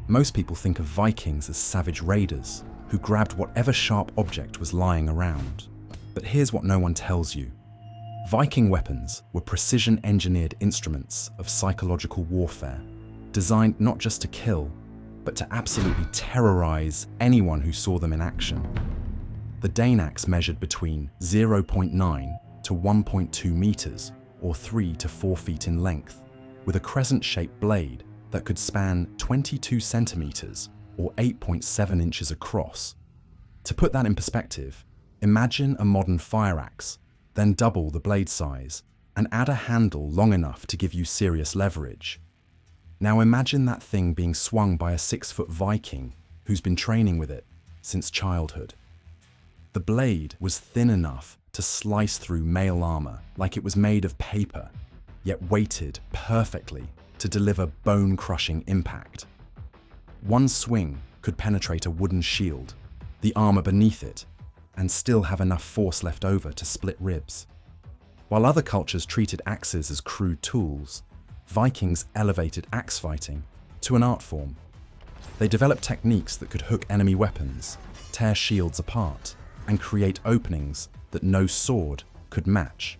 Most people think of Vikings as savage raiders who grabbed whatever sharp object was lying around. But here's what no one tells you. Viking weapons were precision-engineered instruments of psychological warfare, designed not just to kill, but to absolutely terrorize anyone who saw them in action. The Dane axe measured between 0.9 to 1.2 meters, or 3 to 4 feet in length, with a crescent-shaped blade that could span 22 centimeters, or 8.7 inches across. To put that in perspective, imagine a modern fire axe, then double the blade size, and add a handle long enough to give you serious leverage. Now imagine that thing being swung by a 6-foot Viking who's been training with it since childhood. The blade was thin enough to slice through mail armor like it was made of paper, yet weighted perfectly to deliver bone-crushing impact. One swing could penetrate a wooden shield, the armor beneath it, and still have enough force left over to split ribs. While other cultures treated axes as crude tools, Vikings elevated axe fighting to an art form. They developed techniques that could hook enemy weapons, tear shields apart, and create openings that no sword could match.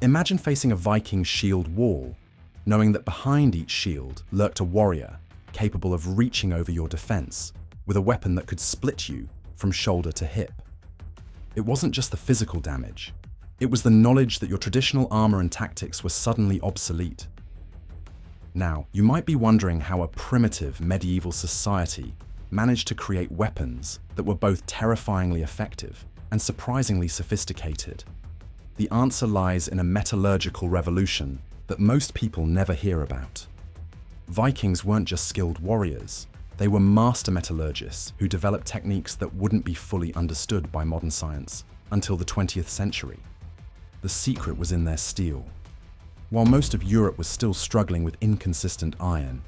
Imagine facing a Viking shield wall, knowing that behind each shield lurked a warrior capable of reaching over your defense with a weapon that could split you from shoulder to hip. It wasn't just the physical damage, it was the knowledge that your traditional armor and tactics were suddenly obsolete. Now, you might be wondering how a primitive medieval society managed to create weapons that were both terrifyingly effective and surprisingly sophisticated. The answer lies in a metallurgical revolution that most people never hear about. Vikings weren't just skilled warriors, they were master metallurgists who developed techniques that wouldn't be fully understood by modern science until the 20th century. The secret was in their steel. While most of Europe was still struggling with inconsistent iron,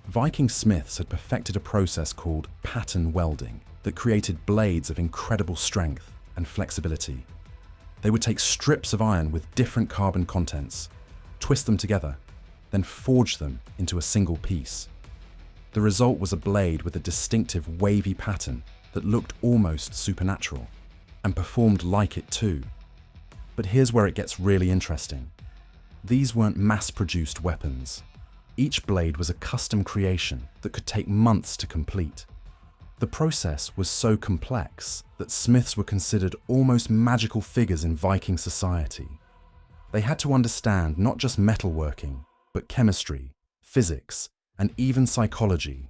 Viking smiths had perfected a process called pattern welding that created blades of incredible strength and flexibility. They would take strips of iron with different carbon contents, twist them together, then forge them into a single piece. The result was a blade with a distinctive wavy pattern that looked almost supernatural, and performed like it too. But here's where it gets really interesting. These weren't mass-produced weapons. Each blade was a custom creation that could take months to complete. The process was so complex that smiths were considered almost magical figures in Viking society. They had to understand not just metalworking, but chemistry, physics, and even psychology.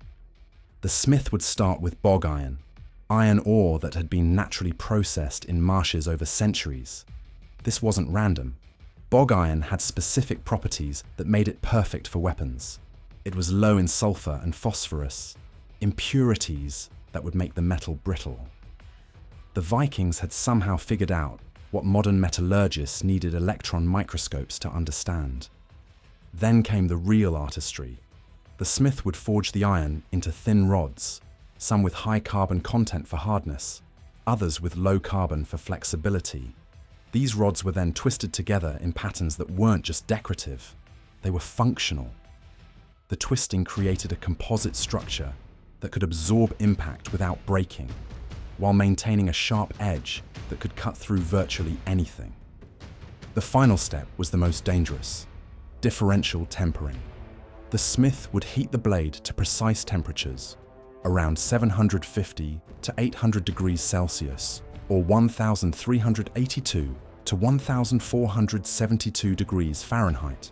The smith would start with bog iron ore that had been naturally processed in marshes over centuries. This wasn't random. Bog iron had specific properties that made it perfect for weapons. It was low in sulfur and phosphorus, impurities that would make the metal brittle. The Vikings had somehow figured out what modern metallurgists needed electron microscopes to understand. Then came the real artistry. The smith would forge the iron into thin rods, some with high carbon content for hardness, others with low carbon for flexibility. These rods were then twisted together in patterns that weren't just decorative, they were functional. The twisting created a composite structure that could absorb impact without breaking, while maintaining a sharp edge that could cut through virtually anything. The final step was the most dangerous: differential tempering. The smith would heat the blade to precise temperatures, around 750 to 800 degrees Celsius, or 1,382 to 1,472 degrees Fahrenheit,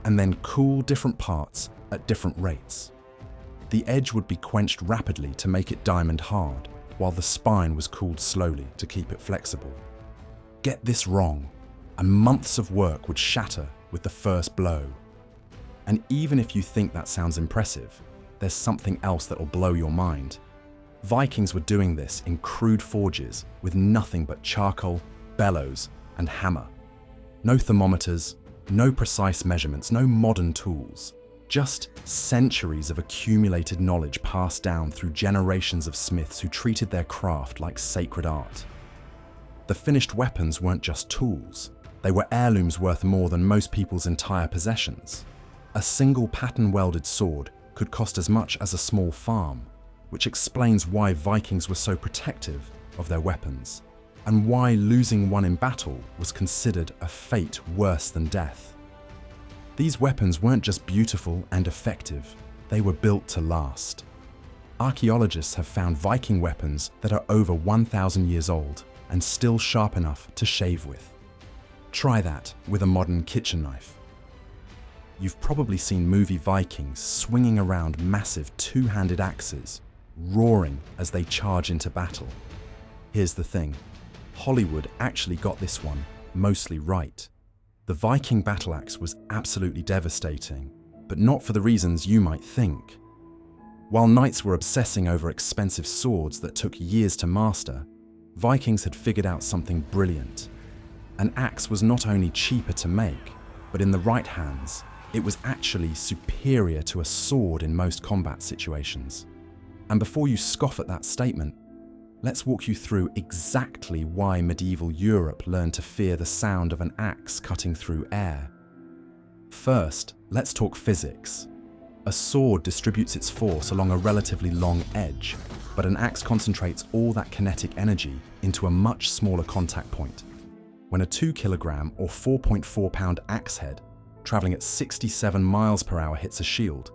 and then cool different parts at different rates. The edge would be quenched rapidly to make it diamond hard, while the spine was cooled slowly to keep it flexible. Get this wrong, and months of work would shatter with the first blow. And even if you think that sounds impressive, there's something else that'll blow your mind. Vikings were doing this in crude forges with nothing but charcoal, bellows, and hammer. No thermometers, no precise measurements, no modern tools. Just centuries of accumulated knowledge passed down through generations of smiths who treated their craft like sacred art. The finished weapons weren't just tools, they were heirlooms worth more than most people's entire possessions. A single pattern-welded sword could cost as much as a small farm, which explains why Vikings were so protective of their weapons, and why losing one in battle was considered a fate worse than death. These weapons weren't just beautiful and effective, they were built to last. Archaeologists have found Viking weapons that are over 1,000 years old and still sharp enough to shave with. Try that with a modern kitchen knife. You've probably seen movie Vikings swinging around massive two-handed axes, roaring as they charge into battle. Here's the thing, Hollywood actually got this one mostly right. The Viking battle axe was absolutely devastating, but not for the reasons you might think. While knights were obsessing over expensive swords that took years to master, Vikings had figured out something brilliant. An axe was not only cheaper to make, but in the right hands, it was actually superior to a sword in most combat situations. And before you scoff at that statement, let's walk you through exactly why medieval Europe learned to fear the sound of an axe cutting through air. First, let's talk physics. A sword distributes its force along a relatively long edge, but an axe concentrates all that kinetic energy into a much smaller contact point. When a 2 kilogram or 4.4 pound axe head traveling at 67 miles per hour hits a shield,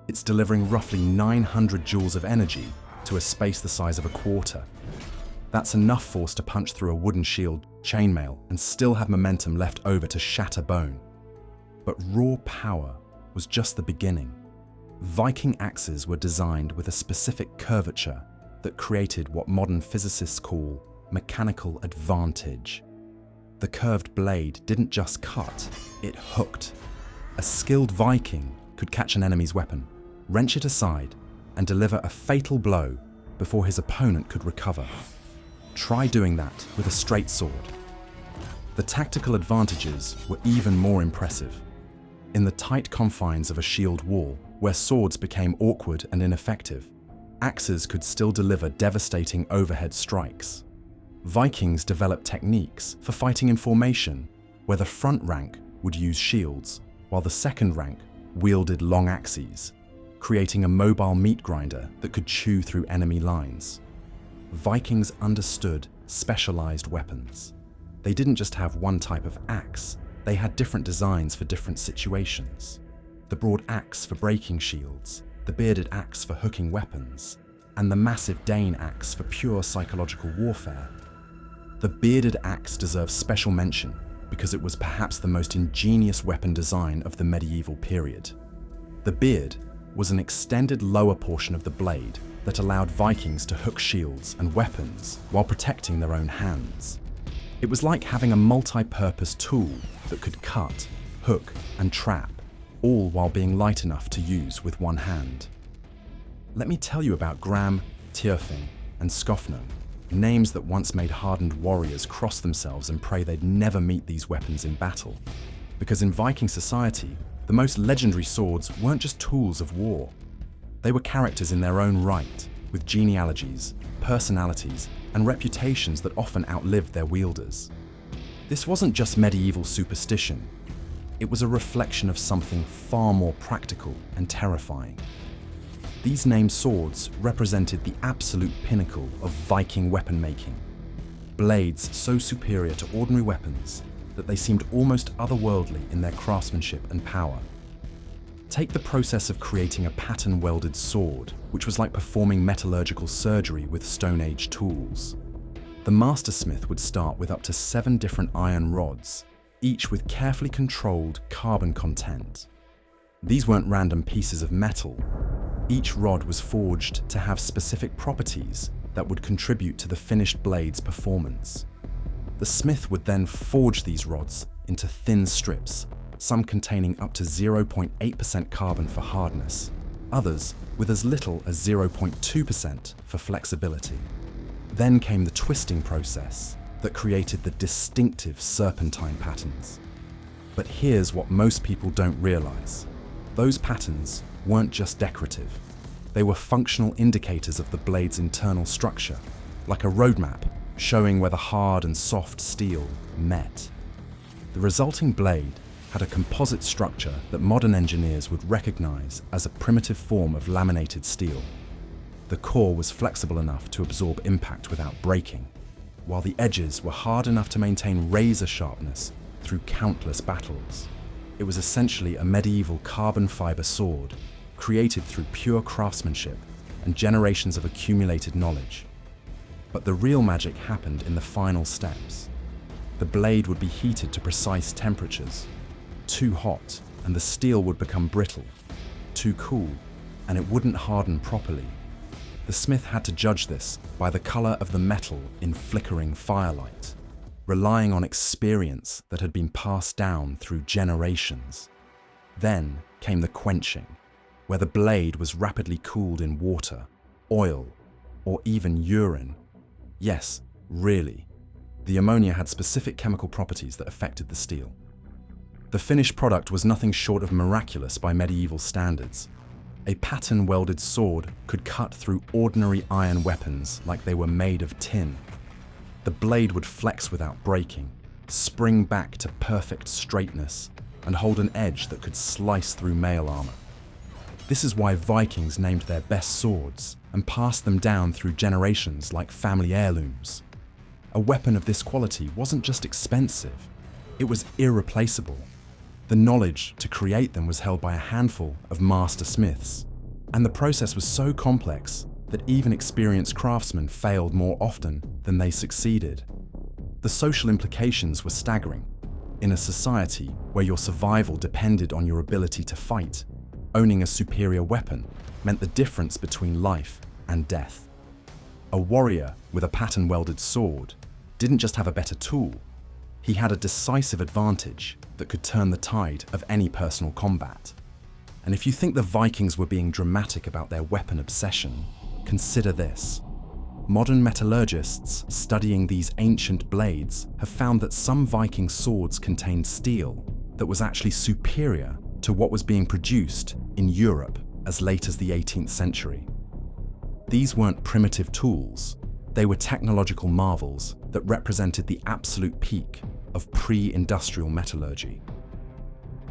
it's delivering roughly 900 joules of energy to a space the size of a quarter. That's enough force to punch through a wooden shield, chainmail, and still have momentum left over to shatter bone. But raw power was just the beginning. Viking axes were designed with a specific curvature that created what modern physicists call mechanical advantage. The curved blade didn't just cut, it hooked. A skilled Viking could catch an enemy's weapon, wrench it aside, and deliver a fatal blow before his opponent could recover. Try doing that with a straight sword. The tactical advantages were even more impressive. In the tight confines of a shield wall, where swords became awkward and ineffective, axes could still deliver devastating overhead strikes. Vikings developed techniques for fighting in formation, where the front rank would use shields, while the second rank wielded long axes, creating a mobile meat grinder that could chew through enemy lines. Vikings understood specialized weapons. They didn't just have one type of axe, they had different designs for different situations. The broad axe for breaking shields, the bearded axe for hooking weapons, and the massive Dane axe for pure psychological warfare. The bearded axe deserves special mention because it was perhaps the most ingenious weapon design of the medieval period. The beard was an extended lower portion of the blade that allowed Vikings to hook shields and weapons while protecting their own hands. It was like having a multi-purpose tool that could cut, hook, and trap, all while being light enough to use with one hand. Let me tell you about Gram, Tyrfing, and Skofno, names that once made hardened warriors cross themselves and pray they'd never meet these weapons in battle. Because in Viking society, the most legendary swords weren't just tools of war. They were characters in their own right, with genealogies, personalities, and reputations that often outlived their wielders. This wasn't just medieval superstition. It was a reflection of something far more practical and terrifying. These named swords represented the absolute pinnacle of Viking weapon making. Blades so superior to ordinary weapons that they seemed almost otherworldly in their craftsmanship and power. Take the process of creating a pattern-welded sword, which was like performing metallurgical surgery with Stone Age tools. The mastersmith would start with up to 7 different iron rods, each with carefully controlled carbon content. These weren't random pieces of metal. Each rod was forged to have specific properties that would contribute to the finished blade's performance. The smith would then forge these rods into thin strips, some containing up to 0.8% carbon for hardness, others with as little as 0.2% for flexibility. Then came the twisting process that created the distinctive serpentine patterns. But here's what most people don't realize. Those patterns weren't just decorative. They were functional indicators of the blade's internal structure, like a roadmap showing where the hard and soft steel met. The resulting blade had a composite structure that modern engineers would recognize as a primitive form of laminated steel. The core was flexible enough to absorb impact without breaking, while the edges were hard enough to maintain razor sharpness through countless battles. It was essentially a medieval carbon fiber sword, created through pure craftsmanship and generations of accumulated knowledge. But the real magic happened in the final steps. The blade would be heated to precise temperatures. Too hot, and the steel would become brittle. Too cool, and it wouldn't harden properly. The smith had to judge this by the color of the metal in flickering firelight, relying on experience that had been passed down through generations. Then came the quenching, where the blade was rapidly cooled in water, oil, or even urine. Yes, really. The ammonia had specific chemical properties that affected the steel. The finished product was nothing short of miraculous by medieval standards. A pattern-welded sword could cut through ordinary iron weapons like they were made of tin. The blade would flex without breaking, spring back to perfect straightness, and hold an edge that could slice through mail armor. This is why Vikings named their best swords and passed them down through generations like family heirlooms. A weapon of this quality wasn't just expensive, it was irreplaceable. The knowledge to create them was held by a handful of master smiths, and the process was so complex that even experienced craftsmen failed more often than they succeeded. The social implications were staggering. In a society where your survival depended on your ability to fight, owning a superior weapon meant the difference between life and death. A warrior with a pattern-welded sword didn't just have a better tool, he had a decisive advantage that could turn the tide of any personal combat. And if you think the Vikings were being dramatic about their weapon obsession, consider this. Modern metallurgists studying these ancient blades have found that some Viking swords contained steel that was actually superior to what was being produced in Europe as late as the 18th century. These weren't primitive tools, they were technological marvels that represented the absolute peak of pre-industrial metallurgy.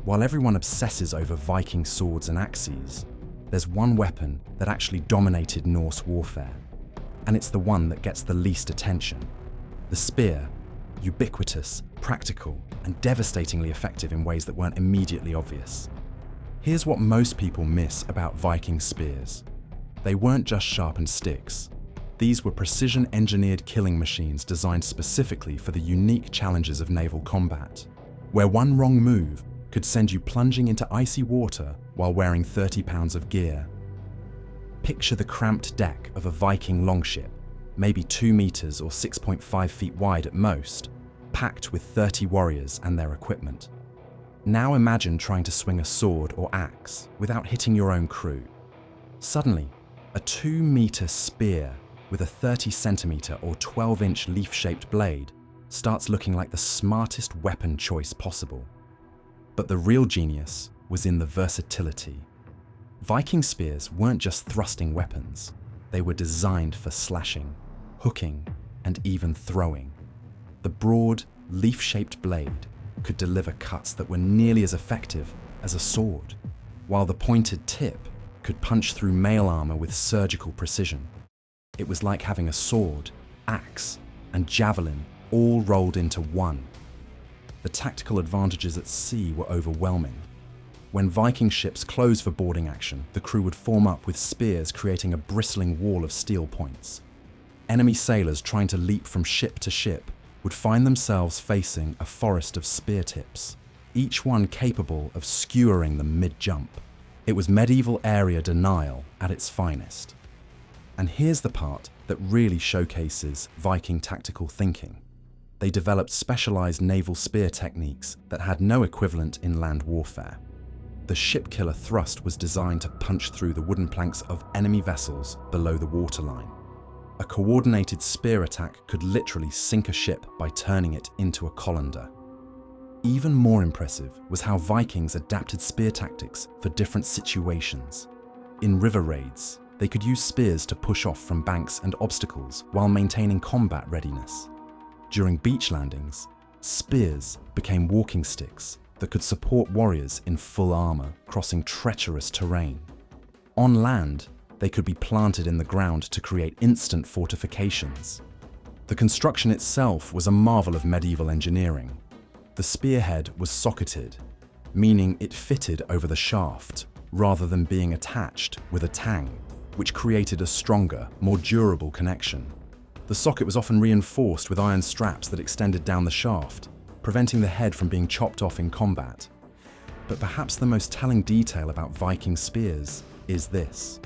While everyone obsesses over Viking swords and axes, there's one weapon that actually dominated Norse warfare, and it's the one that gets the least attention. The spear, ubiquitous, practical, and devastatingly effective in ways that weren't immediately obvious. Here's what most people miss about Viking spears. They weren't just sharpened sticks. These were precision-engineered killing machines designed specifically for the unique challenges of naval combat, where one wrong move could send you plunging into icy water while wearing 30 pounds of gear. Picture the cramped deck of a Viking longship, maybe 2 meters or 6.5 feet wide at most, packed with 30 warriors and their equipment. Now imagine trying to swing a sword or axe without hitting your own crew. Suddenly, a 2-meter spear with a 30-centimeter or 12-inch leaf-shaped blade starts looking like the smartest weapon choice possible. But the real genius was in the versatility. Viking spears weren't just thrusting weapons. They were designed for slashing, hooking, and even throwing. The broad, leaf-shaped blade could deliver cuts that were nearly as effective as a sword, while the pointed tip could punch through mail armor with surgical precision. It was like having a sword, axe, and javelin all rolled into one. The tactical advantages at sea were overwhelming. When Viking ships closed for boarding action, the crew would form up with spears, creating a bristling wall of steel points. Enemy sailors trying to leap from ship to ship would find themselves facing a forest of spear tips, each one capable of skewering them mid-jump. It was medieval area denial at its finest. And here's the part that really showcases Viking tactical thinking. They developed specialized naval spear techniques that had no equivalent in land warfare. The ship-killer thrust was designed to punch through the wooden planks of enemy vessels below the waterline. A coordinated spear attack could literally sink a ship by turning it into a colander. Even more impressive was how Vikings adapted spear tactics for different situations. In river raids, they could use spears to push off from banks and obstacles while maintaining combat readiness. During beach landings, spears became walking sticks that could support warriors in full armor crossing treacherous terrain. On land, they could be planted in the ground to create instant fortifications. The construction itself was a marvel of medieval engineering. The spearhead was socketed, meaning it fitted over the shaft rather than being attached with a tang, which created a stronger, more durable connection. The socket was often reinforced with iron straps that extended down the shaft, preventing the head from being chopped off in combat. But perhaps the most telling detail about Viking spears is this.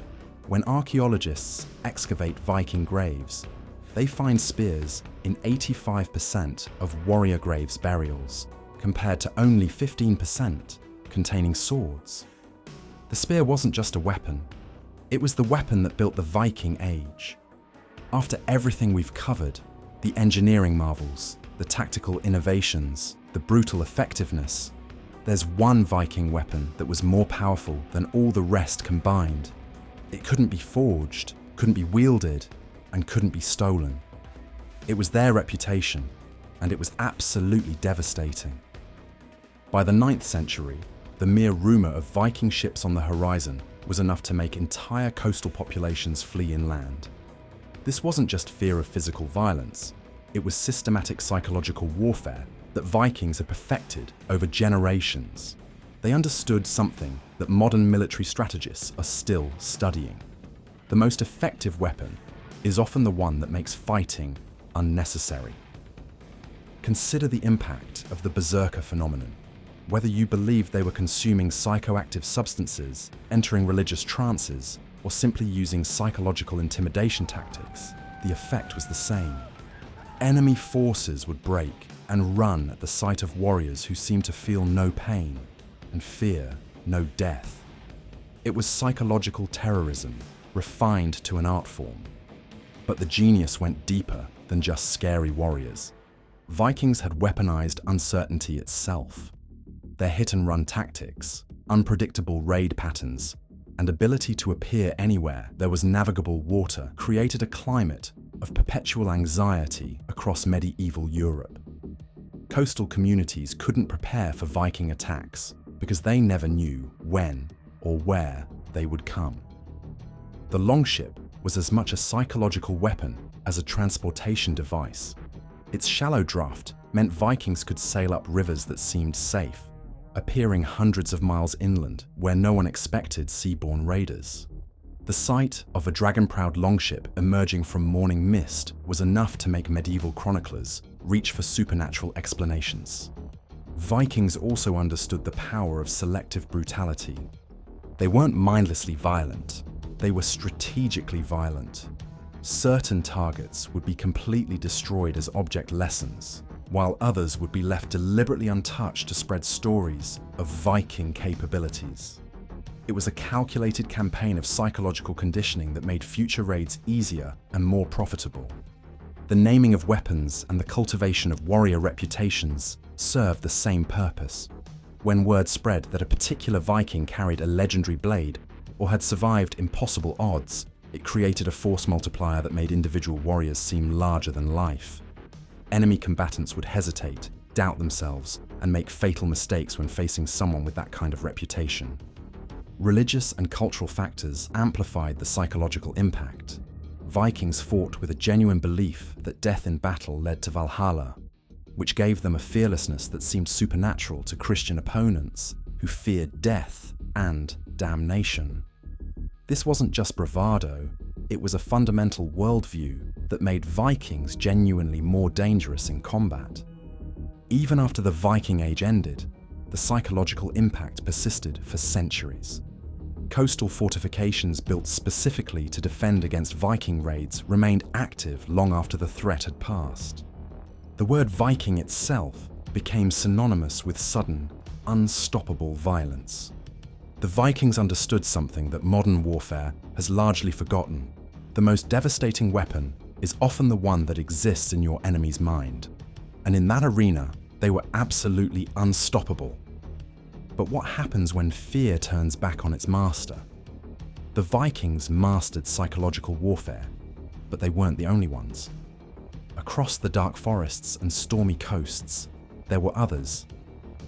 When archaeologists excavate Viking graves, they find spears in 85% of warrior graves burials, compared to only 15% containing swords. The spear wasn't just a weapon, it was the weapon that built the Viking Age. After everything we've covered, the engineering marvels, the tactical innovations, the brutal effectiveness, there's one Viking weapon that was more powerful than all the rest combined. It couldn't be forged, couldn't be wielded, and couldn't be stolen. It was their reputation, and it was absolutely devastating. By the 9th century, the mere rumor of Viking ships on the horizon was enough to make entire coastal populations flee inland. This wasn't just fear of physical violence, it was systematic psychological warfare that Vikings had perfected over generations. They understood something that modern military strategists are still studying. The most effective weapon is often the one that makes fighting unnecessary. Consider the impact of the berserker phenomenon. Whether you believed they were consuming psychoactive substances, entering religious trances, or simply using psychological intimidation tactics, the effect was the same. Enemy forces would break and run at the sight of warriors who seemed to feel no pain and fear no death. It was psychological terrorism, refined to an art form. But the genius went deeper than just scary warriors. Vikings had weaponized uncertainty itself. Their hit-and-run tactics, unpredictable raid patterns, and ability to appear anywhere there was navigable water created a climate of perpetual anxiety across medieval Europe. Coastal communities couldn't prepare for Viking attacks because they never knew when or where they would come. The longship was as much a psychological weapon as a transportation device. Its shallow draft meant Vikings could sail up rivers that seemed safe, appearing hundreds of miles inland where no one expected seaborne raiders. The sight of a dragon-prowed longship emerging from morning mist was enough to make medieval chroniclers reach for supernatural explanations. Vikings also understood the power of selective brutality. They weren't mindlessly violent, they were strategically violent. Certain targets would be completely destroyed as object lessons, while others would be left deliberately untouched to spread stories of Viking capabilities. It was a calculated campaign of psychological conditioning that made future raids easier and more profitable. The naming of weapons and the cultivation of warrior reputations served the same purpose. When word spread that a particular Viking carried a legendary blade or had survived impossible odds, it created a force multiplier that made individual warriors seem larger than life. Enemy combatants would hesitate, doubt themselves, and make fatal mistakes when facing someone with that kind of reputation. Religious and cultural factors amplified the psychological impact. Vikings fought with a genuine belief that death in battle led to Valhalla, which gave them a fearlessness that seemed supernatural to Christian opponents who feared death and damnation. This wasn't just bravado, it was a fundamental worldview that made Vikings genuinely more dangerous in combat. Even after the Viking Age ended, the psychological impact persisted for centuries. Coastal fortifications built specifically to defend against Viking raids remained active long after the threat had passed. The word Viking itself became synonymous with sudden, unstoppable violence. The Vikings understood something that modern warfare has largely forgotten. The most devastating weapon is often the one that exists in your enemy's mind. And in that arena, they were absolutely unstoppable. But what happens when fear turns back on its master? The Vikings mastered psychological warfare, but they weren't the only ones. Across the dark forests and stormy coasts, there were others.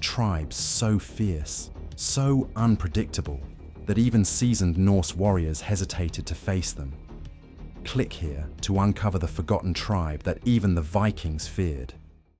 Tribes so fierce, so unpredictable, that even seasoned Norse warriors hesitated to face them. Click here to uncover the forgotten tribe that even the Vikings feared.